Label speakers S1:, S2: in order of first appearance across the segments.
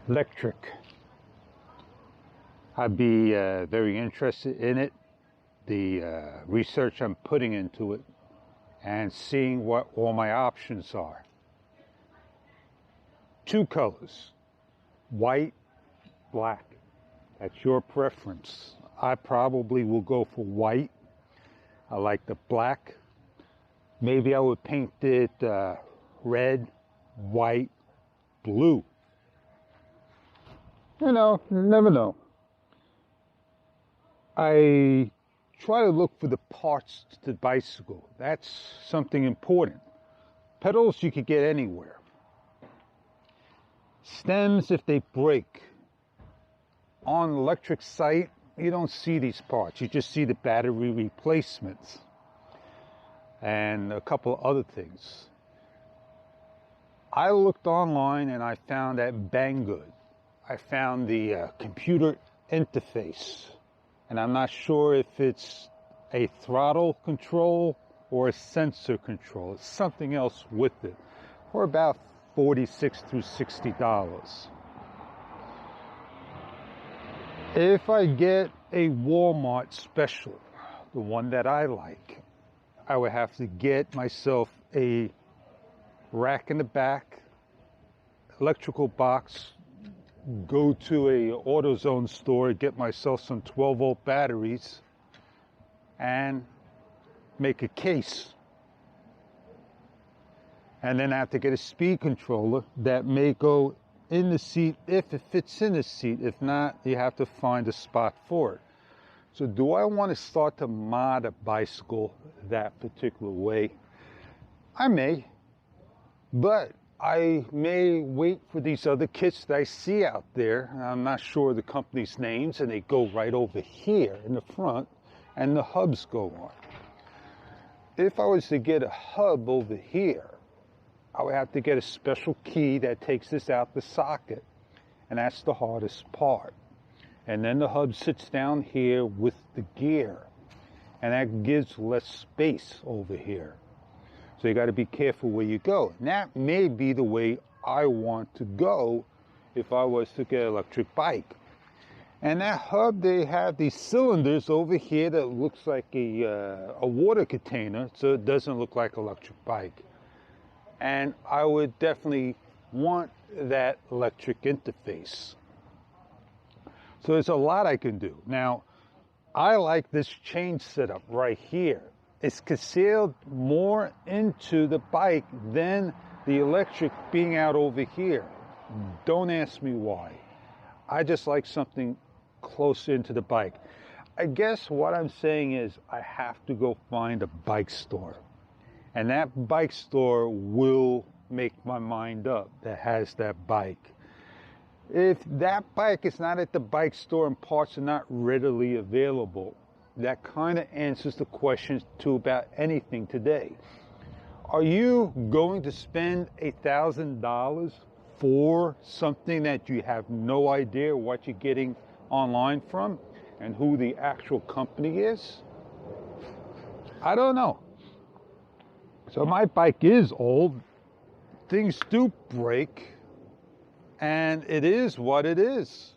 S1: Lectric. I'd be very interested in it, the research I'm putting into it, and seeing what all my options are. Two colors, white, black. That's your preference. I probably will go for white. I like the black. Maybe I would paint it red, white, blue. You never know. I try to look for the parts to the bicycle. That's something important. Pedals you could get anywhere. Stems, if they break. On the Lectric site, you don't see these parts. You just see the battery replacements and a couple of other things. I looked online and I found that Banggood. I found the computer interface. And I'm not sure if it's a throttle control or a sensor control. It's something else with it. For about $46 to $60. If I get a Walmart special, the one that I like, I would have to get myself a rack in the back, electrical box, go to a AutoZone store, get myself some 12-volt batteries, and make a case. And then I have to get a speed controller that may go in the seat if it fits in the seat. If not, you have to find a spot for it. So do I want to start to mod a bicycle that particular way? I may, but I may wait for these other kits that I see out there. I'm not sure the company's names, and they go right over here in the front, and the hubs go on. If I was to get a hub over here, I would have to get a special key that takes this out the socket, and that's the hardest part. And then the hub sits down here with the gear, and that gives less space over here. So you got to be careful where you go. And that may be the way I want to go if I was to get an electric bike. And that hub, they have these cylinders over here that looks like a water container, so it doesn't look like an electric bike. And I would definitely want that electric interface. So there's a lot I can do. Now, I like this chain setup right here. It's concealed more into the bike than the electric being out over here. Don't ask me why. I just like something close into the bike. I guess what I'm saying is I have to go find a bike store. And that bike store will make my mind up that has that bike. If that bike is not at the bike store and parts are not readily available, that kind of answers the questions to about anything today. Are you going to spend $1,000 for something that you have no idea what you're getting online from and who the actual company is? I don't know. So my bike is old, things do break, and it is what it is.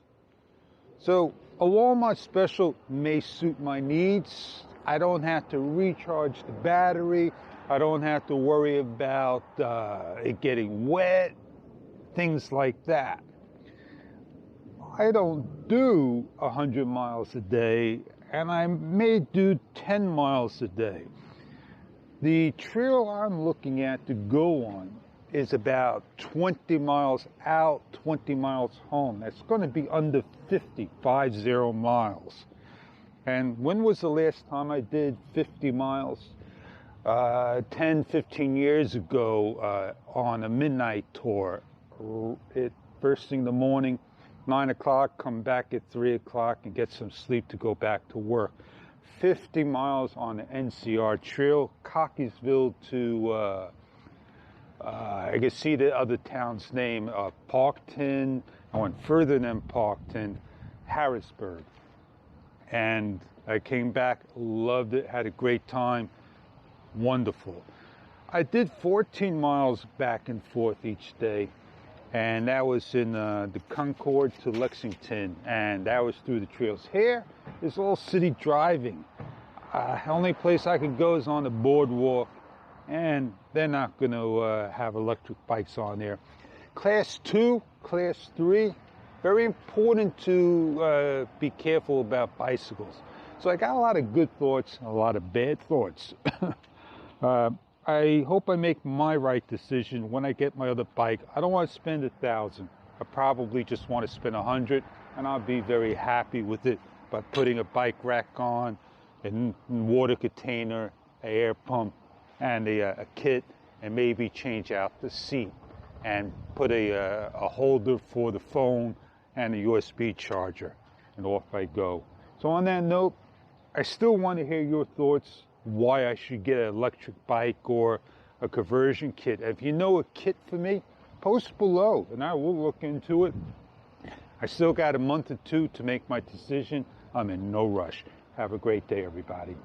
S1: So a Walmart special may suit my needs. I don't have to recharge the battery. I don't have to worry about it getting wet, things like that. I don't do 100 miles a day, and I may do 10 miles a day. The trail I'm looking at to go on is about 20 miles out, 20 miles home. That's going to be under 50 miles. And when was the last time I did 50 miles? 10, 15 years ago on a midnight tour. First thing in the morning, 9 o'clock, come back at 3 o'clock and get some sleep to go back to work. 50 miles on the NCR trail, Cockeysville to, I can see the other town's name, Parkton. I went further than Parkton, Harrisburg. And I came back, loved it, had a great time, wonderful. I did 14 miles back and forth each day. and that was in the Concord to Lexington, and that was through the trails. Here is all city driving. Only place I could go is on the boardwalk, and they're not going to have electric bikes on there. Class 2, Class 3, very important to be careful about bicycles. So I got a lot of good thoughts, a lot of bad thoughts. I hope I make my right decision when I get my other bike. I don't want to spend $1,000. I probably just want to spend $100, and I'll be very happy with it by putting a bike rack on, a water container, an air pump, and a kit, and maybe change out the seat and put a holder for the phone and a USB charger, and off I go. So on that note, I still want to hear your thoughts, why I should get an electric bike or a conversion kit. If you know a kit for me, post below and I will look into it. I still got a month or two to make my decision. I'm in no rush. Have a great day, everybody.